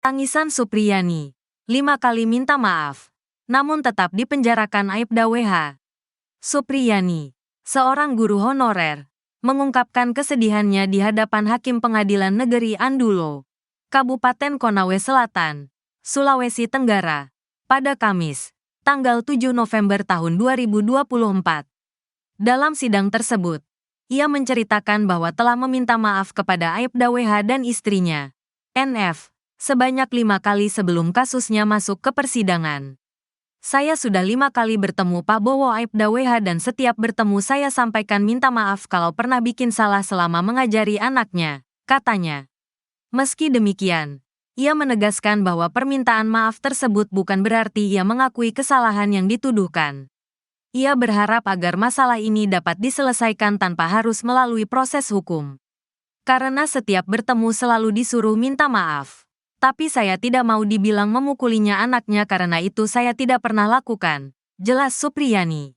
Tangisan Supriyani, 5 kali minta maaf, namun tetap dipenjarakan Aibda WH. Supriyani, seorang guru honorer, mengungkapkan kesedihannya di hadapan Hakim Pengadilan Negeri Andulo, Kabupaten Konawe Selatan, Sulawesi Tenggara, pada Kamis, tanggal 7 November tahun 2024. Dalam sidang tersebut, ia menceritakan bahwa telah meminta maaf kepada Aibda WH dan istrinya, NF, sebanyak 5 kali sebelum kasusnya masuk ke persidangan. Saya sudah 5 kali bertemu Pak Bowo Aibda WH dan setiap bertemu saya sampaikan minta maaf kalau pernah bikin salah selama mengajari anaknya, katanya. Meski demikian, ia menegaskan bahwa permintaan maaf tersebut bukan berarti ia mengakui kesalahan yang dituduhkan. Ia berharap agar masalah ini dapat diselesaikan tanpa harus melalui proses hukum. Karena setiap bertemu selalu disuruh minta maaf. Tapi saya tidak mau dibilang memukulinya anaknya karena itu saya tidak pernah lakukan, jelas Supriyani.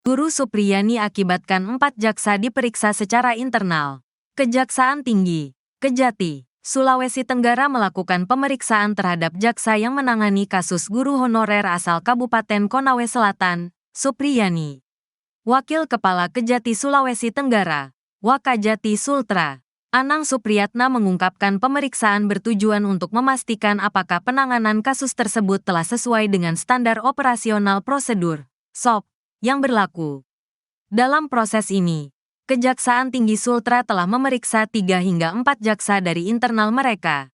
Guru Supriyani akibatkan 4 jaksa diperiksa secara internal. Kejaksaan Tinggi, Kejati, Sulawesi Tenggara melakukan pemeriksaan terhadap jaksa yang menangani kasus guru honorer asal Kabupaten Konawe Selatan, Supriyani. Wakil Kepala Kejati Sulawesi Tenggara, Wakajati Sultra, Anang Supriyatna mengungkapkan pemeriksaan bertujuan untuk memastikan apakah penanganan kasus tersebut telah sesuai dengan standar operasional prosedur (SOP) yang berlaku. Dalam proses ini, Kejaksaan Tinggi Sultra telah memeriksa 3 hingga 4 jaksa dari internal mereka.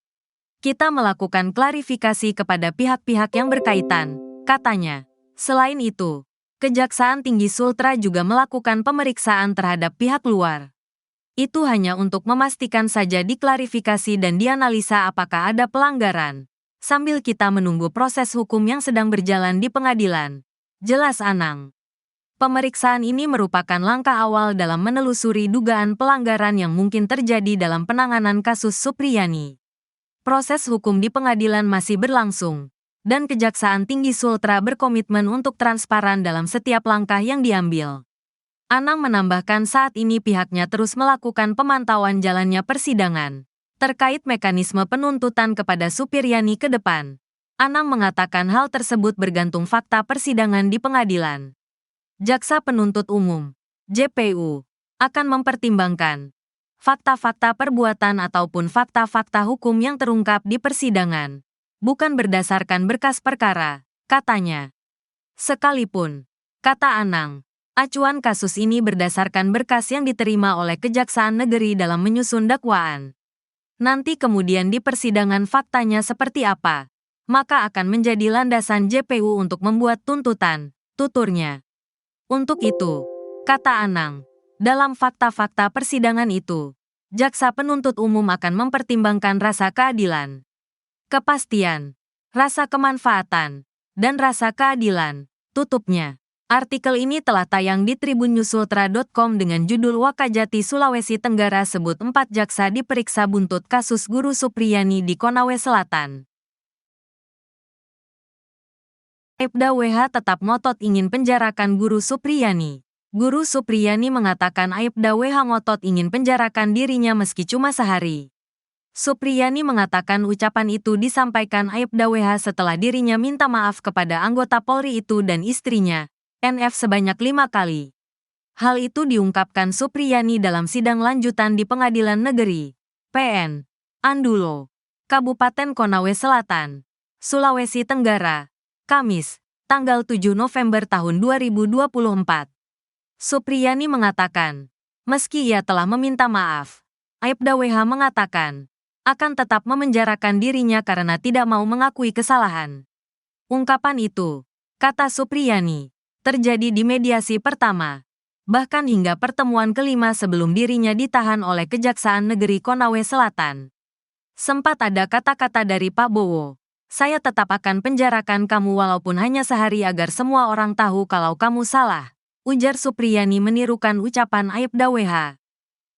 Kita melakukan klarifikasi kepada pihak-pihak yang berkaitan, katanya. Selain itu, Kejaksaan Tinggi Sultra juga melakukan pemeriksaan terhadap pihak luar. Itu hanya untuk memastikan saja diklarifikasi dan dianalisa apakah ada pelanggaran, sambil kita menunggu proses hukum yang sedang berjalan di pengadilan, jelas Anang. Pemeriksaan ini merupakan langkah awal dalam menelusuri dugaan pelanggaran yang mungkin terjadi dalam penanganan kasus Supriyani. Proses hukum di pengadilan masih berlangsung, dan Kejaksaan Tinggi Sultra berkomitmen untuk transparan dalam setiap langkah yang diambil. Anang menambahkan saat ini pihaknya terus melakukan pemantauan jalannya persidangan terkait mekanisme penuntutan kepada Supriyani ke depan. Anang mengatakan hal tersebut bergantung fakta persidangan di pengadilan. Jaksa Penuntut Umum, JPU, akan mempertimbangkan fakta-fakta perbuatan ataupun fakta-fakta hukum yang terungkap di persidangan, bukan berdasarkan berkas perkara, katanya. Sekalipun, kata Anang, acuan kasus ini berdasarkan berkas yang diterima oleh Kejaksaan Negeri dalam menyusun dakwaan. Nanti kemudian di persidangan faktanya seperti apa, maka akan menjadi landasan JPU untuk membuat tuntutan, tuturnya. Untuk itu, kata Anang, dalam fakta-fakta persidangan itu, Jaksa Penuntut Umum akan mempertimbangkan rasa keadilan, kepastian, rasa kemanfaatan, dan rasa keadilan, tutupnya. Artikel ini telah tayang di tribunnyusultra.com dengan judul Wakajati Sulawesi Tenggara sebut 4 jaksa diperiksa buntut kasus guru Supriyani di Konawe Selatan. Aibda WH tetap ngotot ingin penjarakan guru Supriyani. Guru Supriyani mengatakan Aibda WH ngotot ingin penjarakan dirinya meski cuma sehari. Supriyani mengatakan ucapan itu disampaikan Aibda WH setelah dirinya minta maaf kepada anggota Polri itu dan istrinya, NF sebanyak 5 kali. Hal itu diungkapkan Supriyani dalam sidang lanjutan di Pengadilan Negeri, PN, Andulo, Kabupaten Konawe Selatan, Sulawesi Tenggara, Kamis, tanggal 7 November tahun 2024. Supriyani mengatakan, meski ia telah meminta maaf, Aibda WH mengatakan, akan tetap memenjarakan dirinya karena tidak mau mengakui kesalahan. Ungkapan itu, kata Supriyani, terjadi di mediasi pertama, bahkan hingga pertemuan kelima sebelum dirinya ditahan oleh Kejaksaan Negeri Konawe Selatan. Sempat ada kata-kata dari Pak Bowo, saya tetap akan penjarakan kamu walaupun hanya sehari agar semua orang tahu kalau kamu salah, ujar Supriyani menirukan ucapan Aibda WH.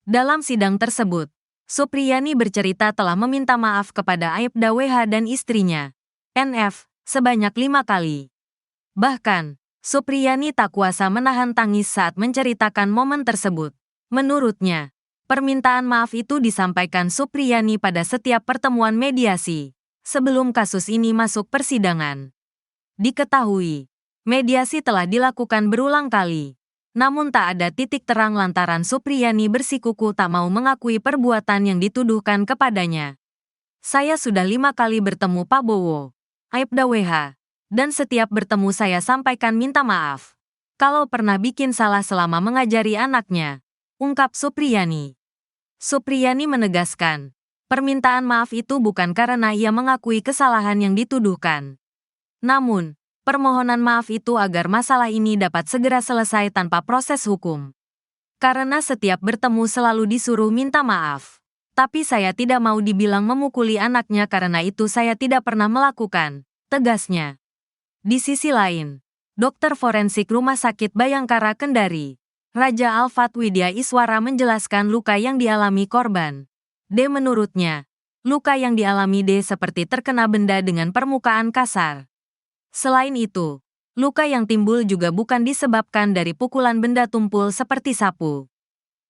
Dalam sidang tersebut, Supriyani bercerita telah meminta maaf kepada Aibda WH dan istrinya, NF, sebanyak 5 kali. Bahkan, Supriyani tak kuasa menahan tangis saat menceritakan momen tersebut. Menurutnya, Permintaan maaf itu disampaikan Supriyani pada setiap pertemuan mediasi sebelum kasus ini masuk persidangan. Diketahui, mediasi telah dilakukan berulang kali, namun tak ada titik terang lantaran Supriyani bersikukuh tak mau mengakui perbuatan yang dituduhkan kepadanya. Saya sudah 5 kali bertemu Pak Bowo, Aibda WH, dan setiap bertemu saya sampaikan minta maaf. Kalau pernah bikin salah selama mengajari anaknya, ungkap Supriyani. Supriyani menegaskan, permintaan maaf itu bukan karena ia mengakui kesalahan yang dituduhkan. Namun, permohonan maaf itu agar masalah ini dapat segera selesai tanpa proses hukum. Karena setiap bertemu selalu disuruh minta maaf. Tapi saya tidak mau dibilang memukuli anaknya karena itu saya tidak pernah melakukan, tegasnya. Di sisi lain, dokter forensik Rumah Sakit Bayangkara Kendari, Raja Alfat Widya Iswara menjelaskan luka yang dialami korban. D menurutnya, luka yang dialami D seperti terkena benda dengan permukaan kasar. Selain itu, luka yang timbul juga bukan disebabkan dari pukulan benda tumpul seperti sapu.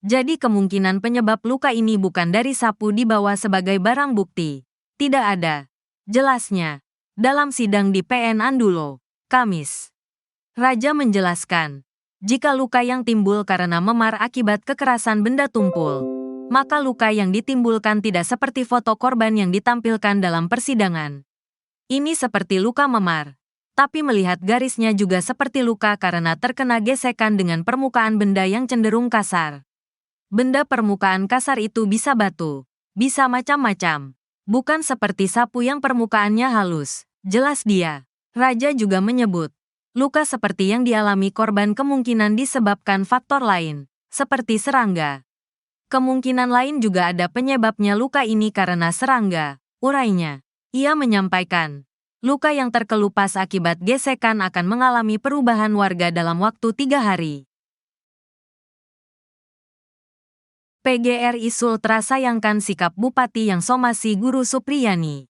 Jadi kemungkinan penyebab luka ini bukan dari sapu dibawa sebagai barang bukti. Tidak ada, jelasnya, dalam sidang di PN Andulo, Kamis. Raja menjelaskan, jika luka yang timbul karena memar akibat kekerasan benda tumpul, maka luka yang ditimbulkan tidak seperti foto korban yang ditampilkan dalam persidangan. Ini seperti luka memar, tapi melihat garisnya juga seperti luka karena terkena gesekan dengan permukaan benda yang cenderung kasar. Benda permukaan kasar itu bisa batu, bisa macam-macam. Bukan seperti sapu yang permukaannya halus, jelas dia. Raja juga menyebut, luka seperti yang dialami korban kemungkinan disebabkan faktor lain, seperti serangga. Kemungkinan lain juga ada penyebabnya luka ini karena serangga, urainya. Ia menyampaikan, luka yang terkelupas akibat gesekan akan mengalami perubahan warga dalam waktu 3 hari. PGRI Sultra sayangkan sikap Bupati yang somasi Guru Supriyani.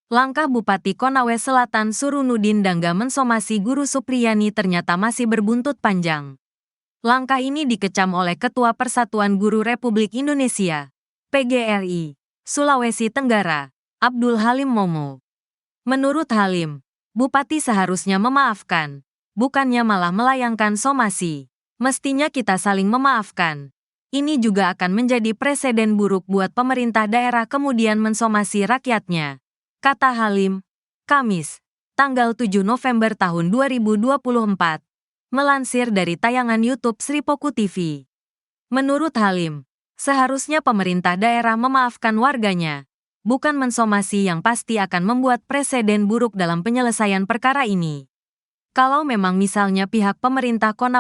Langkah Bupati Konawe Selatan Surunudin Dangga mensomasi Guru Supriyani ternyata masih berbuntut panjang. Langkah ini dikecam oleh Ketua Persatuan Guru Republik Indonesia, PGRI, Sulawesi Tenggara, Abdul Halim Momo. Menurut Halim, Bupati seharusnya memaafkan, bukannya malah melayangkan somasi. Mestinya kita saling memaafkan. Ini juga akan menjadi preseden buruk buat pemerintah daerah kemudian mensomasi rakyatnya, kata Halim, Kamis, tanggal 7 November tahun 2024, melansir dari tayangan YouTube Sripoku TV. Menurut Halim, seharusnya pemerintah daerah memaafkan warganya, bukan mensomasi yang pasti akan membuat preseden buruk dalam penyelesaian perkara ini. Kalau memang misalnya pihak pemerintah Konawe